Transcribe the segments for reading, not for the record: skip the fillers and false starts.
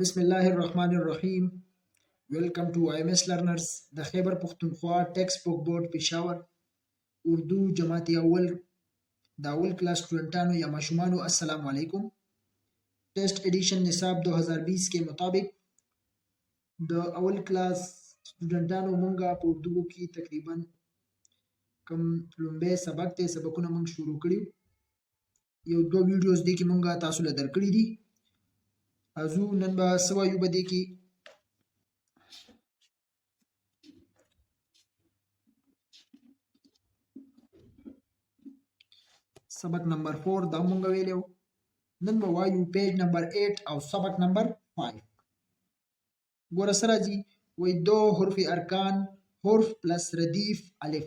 بسم الله الرحمن الرحیم. ویلکم ټو IMS لرنرز د خیبر پختونخوا ټیکسټ بک بورډ پېښور اردو جماعت اول د اول کلاس سټوډنټانو یا ماشومانو السلام علیکم. Test addition निसाब 2020 के मुताबिक د اول کلاس سټوډنټانو مونږه په اردو کې تقریبا کم لومبه سبق ته سبقونه مونږ شروع کړیو. یو دو ویډیوز دي کې مونږه تاسو له درکړي دي. ازو نن به سوایو بده کې سبق نمبر 4 دا مونږ ویلو. نن به وایو پیج نمبر 8 او سبق نمبر 5. ګوره سره جی وای دو حرف ارکان حرف پلس ردیف الف.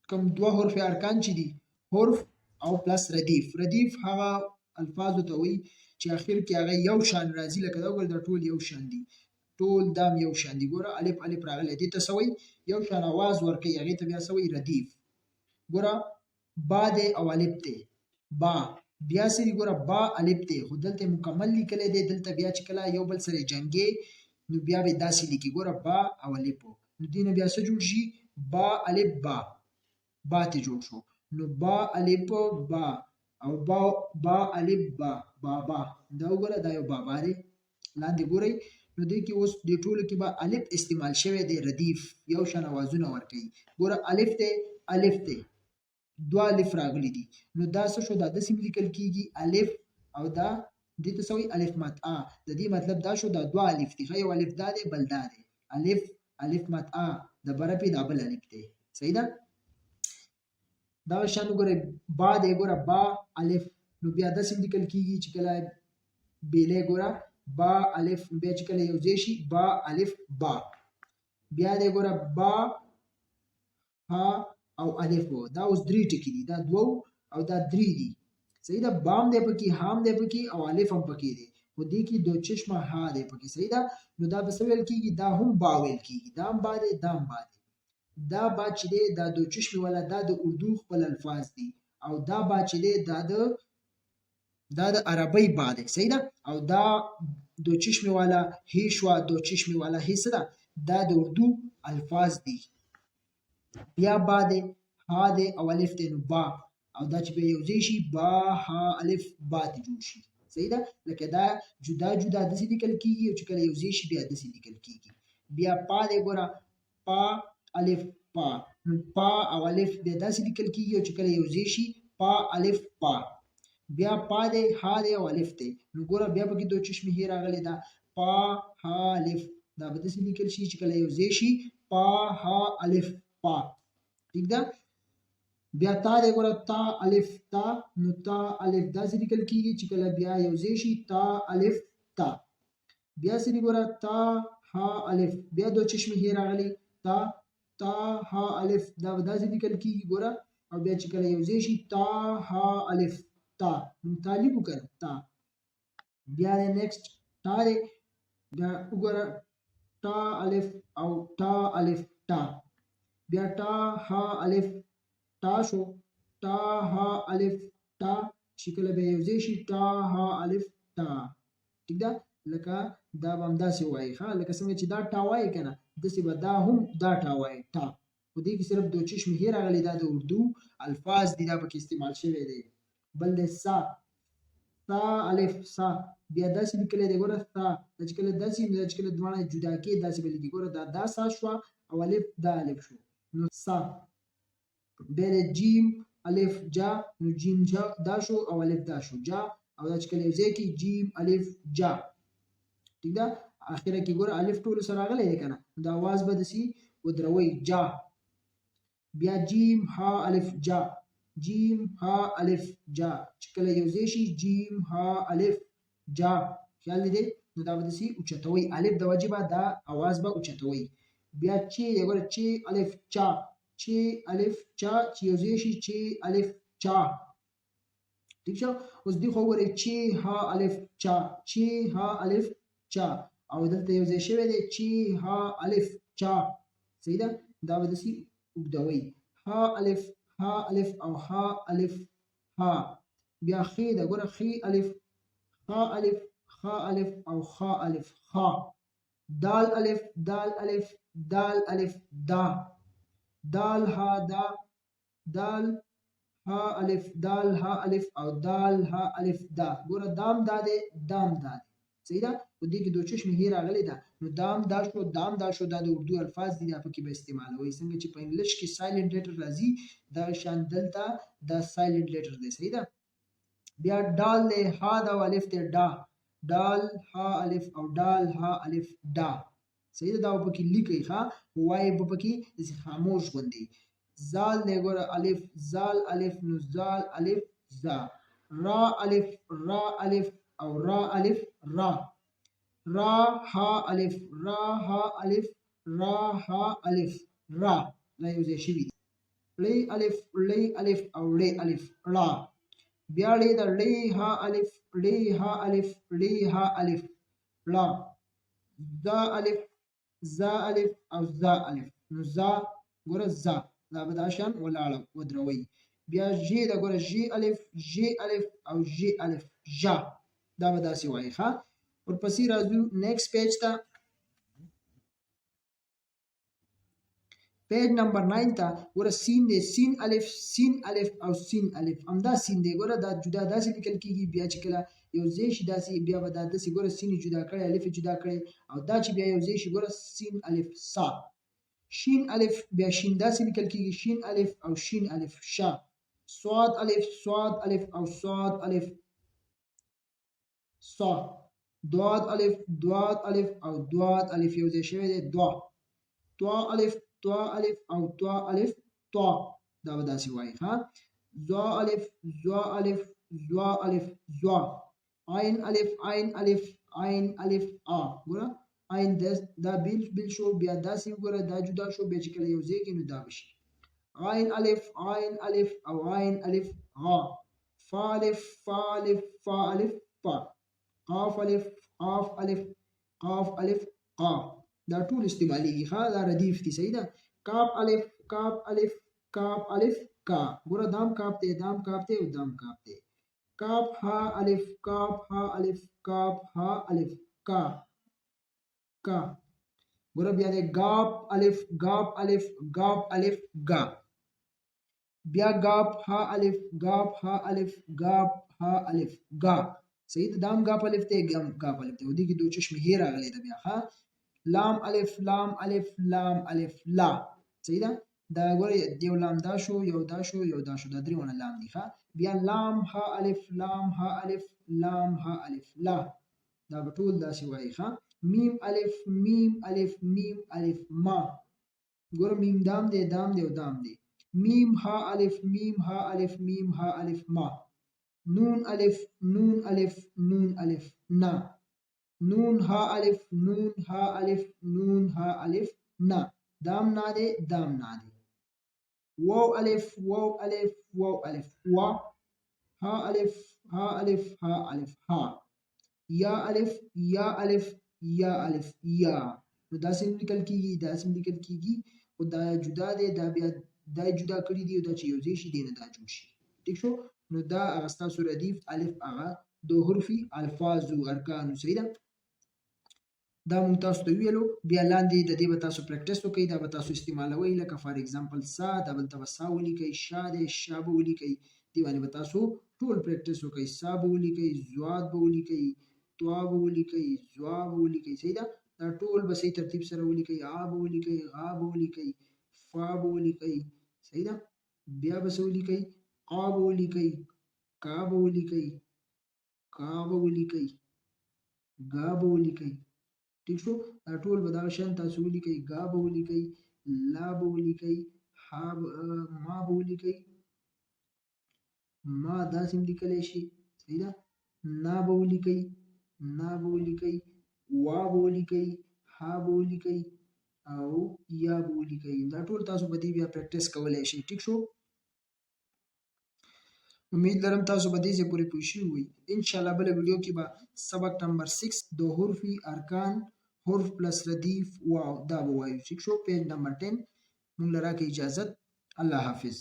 کوم دو حرف ارکان چې دي حرف او پلس ردیف. ردیف هغه الفاظ ته وای چې اخر کې هغه یو شان راځي، لکه دا ګور د ټول یو شان دي، ټول دام یو شان دي. ګوره الف الف راغلی دي ته سوي یو شان आवाज ورکي، هغه ته بیا سوي ردیف. ګوره با ده او الف ده با بیا سری ګوره با الف ده خو دلته مکمل لیکل دي، دلته بیا چې کله یو بل سره جنگي نو بیا به داسې لیکي. ګوره با او الف نو دینه بیا څه جوړ شي با الف با با ته جوړ شو. نو با الف با او با الف با بابا. دا وګوره دا یو بابا دی. لاندې ګورئ نو دې کې اوس د ټولو کې به الف استعمال شوی دی، ردیف یو شان اوازونه ورکوي. ګوره الف ته الف ته دو الف راغلي دي، نو دا څه شو دا د سیم لیکل کیږي الف او دا دې ته سوي الف مات ا. د دې مطلب دا شو دا دو الف دي، یو الف دا دی بل دا دی. الف الف مات ا د برپی دا بل الف دی. صحیح ده؟ دا شان ګوره با دی، ګوره با الف نو بیا د سیم لیکل کیږي چې کله بیله ګوره با الف بیا چې کله یو ځای شي با الف با. بیا دی ګوره با ها او الف دا اوس درې ټکي دي، دا دو او دا درې دي. صحیح ده؟ بام دی پکې، هام دی پکې او الف هم پکې دی، خو دې کې دو چشمه ها دی پکې. صحیح ده؟ نو دا به څه ویل کیږي؟ دا هم با ویل کیږي، دا هم با دی دا هم با دی. دا با چې دی دا دو چشمه والا دا د اردو خپل الفاظ دي، او دا با چې دی دا د عربی با دی. صحیح ده؟ او دا دو چشمه والا هی شوا، دو چشمه والا هی څه ده؟ دا د اردو الفاظ دي. بیا با دی ها دی او الف دی نو با، او دا چې به یو ځای شي با ها الف با ته جوړ شي. صحیح ده؟ لکه دا جدا جدا داسې لیکل کیږي او چې کله یو ځای شي بیا داسې لیکل کیږي. بیا پا دی ګوره پا الف پا، نو پا او الف بیا داسې لیکل کیږي او چې کله یو ځای شي پا الف پا. بیا پا دی ها دی او الف دی نو ګوره بیا پکې دو چشمه هی راغلی دا پا ها الف، دا به داسې لیکل شي چې کله یو ځای شي پا ها الف پا. ٹھیک ده؟ بیا تا دی ګوره تا الف تا، نو تا الف داسې لیکل کیږي چې کله بیا یو ځای شي تا الف تا. بیا سری ګوره تا ها الف بیا دو چشمه هی راغلی تا تا ها الف، دا به داسې لیکل کیږي ګوره، او بیا چې کله یو ځای شي تا ها الف تا، نو تا لیکو کنه تا. بیا دی نیکسٹ تا دی، بیا وګوره تا الف او تا الف تا. بیا تا ها الف تا شو تا ها الف تا، چې کله به یو ځای شي تا ها الف تا. ٹھیک ده؟ لکه دا به همداسې وایي ښه، لکه څنګه چې دا ټا وایي که نه داسې به دا هم دا ټا وایي ټا، خو دې کې صرف دو چشمه هی راغلی، دا د اردو الفاظ دي، دا پکې استعمال شوی دی. بل دی سا سا الف سا، بیا داسې لیکلی دی ګوره سا، دا چې کله داسې دا چې کله دواړه جدا کې داسې به لیکي. ګوره دا سا شوه او الف دا الف شو نو سا. بیا دی جیم الف جا، نو جیم جا دا شو او الف دا شو جا، او دا چې کله یو ځای کې جیم الف جا. ٹھیک ده؟ اخره کې ګوره الف ټولو سره راغلی دی که نه، دا आवाज به داسې ودروئ جا. بیا جیم ها الف جا جیم ها الف جا، چې کله یو ځای شي جیم ها الف جا. خیال دی؟ نو دا به داسې اوچتوئ، الف د وجې به دا आवाज به اوچتوئ. بیا چې دی ګوره چې الف چا چې الف چا، چې یو ځای شي چې الف چا. ٹھیک شو؟ اوس دی خو ګورئ چې ها الف چا چې ها الف چا، او دلته یو ځای شوی دی چې ها الف چا. صحیح ده؟ دا به داسې اوږدوئ ها الف او ها الف ها. بیا خې ده ګوره خې الف ها الف خا الف او خا الف خا. دال الف دال الف دال الف دا. دال ها دا. دال ها الف دال ها الف او دال ها الف دا. ګوره دام دا دی دام دا دی. صحیح ده؟ په دې کې دوه چشمې هی راغلې ده. نو دام دا شو دام دا شو. دا د اردو الفاظ دي دا پکې به استعمالوي. څنګه چې په انګلیش کې سایلنت لیټر راځي دا شان دلته دا سایلنت لیټر دی. صحیح ده؟ بیا ډال له ها دا الف ته ډا. ډال ها الف او ډال ها الف ډا. صحیح ده؟ دا پکې لیکي ښا وای په پکې خاموش غوندي. زال نه ګوره الف زال الف نو زال الف زا. را الف را الف او را الف را. را ها الف را ها الف را ها الف را. دا یو ځای شوي دي. لی الف لی الف او لی الف را. بیا لی دا لی ها الف لی ها الف لی ها الف را. زا الف زا الف او زا الف نو زا ګوره زا دا به دا شان ولاړه ودروي. بیا ژ دا ګوره ژ الف ژ الف او ژ الف ژا. دا به داسې وایي ښا. ورپسې راځو نیکسټ پیج ته. پیج نمبر 9 ته ګوره سین دی. سین الف او سین الف همدا سین دی. ګوره دا جدا داسې لیکل کېږي. بیا چې کله یو ځای شي داسې بیا به دا داسې ګوره سین جدا کړی الف جدا کړی او دا چې بیا یو ځای شي ګوره سین الف سا. شین الف بیا شین داسې لیکل کېږي. شین الف او شین الف شا. صاد الف او صاد الف صا. دواد الف او دواد الف یو ځای شوی دی دوا. طوا الف او طوا الف طوا. دا به داسې وایي ها. زوا الف زوا الف زوا. عین الف عین الف آ. ګوره عین دا بیل شو بیا داسې وګوره دا جدا شو بیا چې کله یو ځای کې نو دا بشي. عین الف او عین الف غا. فا الف فا الف فا. قاف الف قاف الف قا. دا ټول استعمالېږي ښا. دا ردیف دي. صحیح ده؟ کاف الف کا. ګوره دام کاف دی او دام کاف دی. کاف ها الف کاف ها الف کا. ګوره بیا دی گاپ الف گا. بیا گاپ ها الف گا. صحیح ده؟ دام گاپ الف دی گاپ الف دی. ودې کې دوه چشمې هی راغلې ده بیا ها. لام الف لا. صحیح ده؟ دا ګوره یو لام دا شو یو دا شو دا درېونه لام دي ها. بیا لام ها الف لام ها الف لا. دا به ټول داسې وایي ها. میم الف ما. ګوره میم دام دی او دام دی. میم ها الف ما. نون الف نا. نون ها الف نا. دام نا دی. واو الف وا. ها الف ها. یا الف یا. نو داسې لیکل کېږي خو دا جدا دی. دا بیا دا جدا کړي دي او دا چې یو ځای شي دی نه دا جوړ شي. ټیک شو؟ نو دا هغه ستاسو ردیف الف هغه دو حرفي الفاظو ارکانو. صحیح ده؟ دا مونږ تاسو ته ویلو. بیا لاندې د دې به تاسو پریکټیس وکړئ. دا به تاسو استعمالوئ. لکه فار ایگزامپل سا دا بلته به سا ولیکئ. شا دی شا به ولیکئ. دې باندې به تاسو ټول پریکټیس وکړئ. سا به ولیکئ زواد به ولیکئ طوا به ولیکئ زوا به ولیکئ. صحیح ده؟ دا ټول به صحیح ترتیب سره ولیکئ. آ به ولیکئ غا به ولیکئ فا به ولیکئ. صحیح ده؟ بیا به څه ولیکئ؟ قا به ولیکئ کا به ولیکئ کا به ولیکئ ګا به ولیکئ. ٹھیک شو؟ دا ټول به دغه شان تاسو ولیکئ. ګا به ولیکئ لا به ولیکئ ما به ولیکئ. ما داسې هم لیکلی شي. صحیح ده؟ نا به ولیکئ وا به ولیکئ ها به ولیکئ او یا به ولیکئ. دا ټول تاسو په دې بیا پریکټیس کولی شئ. ټیک شو؟ امید لرم تاسو به دې ځای پورې پوه شوي وئ. انشاءالله بله ویډیو کې به سبق نمبر 6 د حرفي ارکان حرف پلس ردیف واو دا به وایو. ټیک شو؟ پیج نمبر 10 مونږ له راکړئ اجازت. الله حافظ.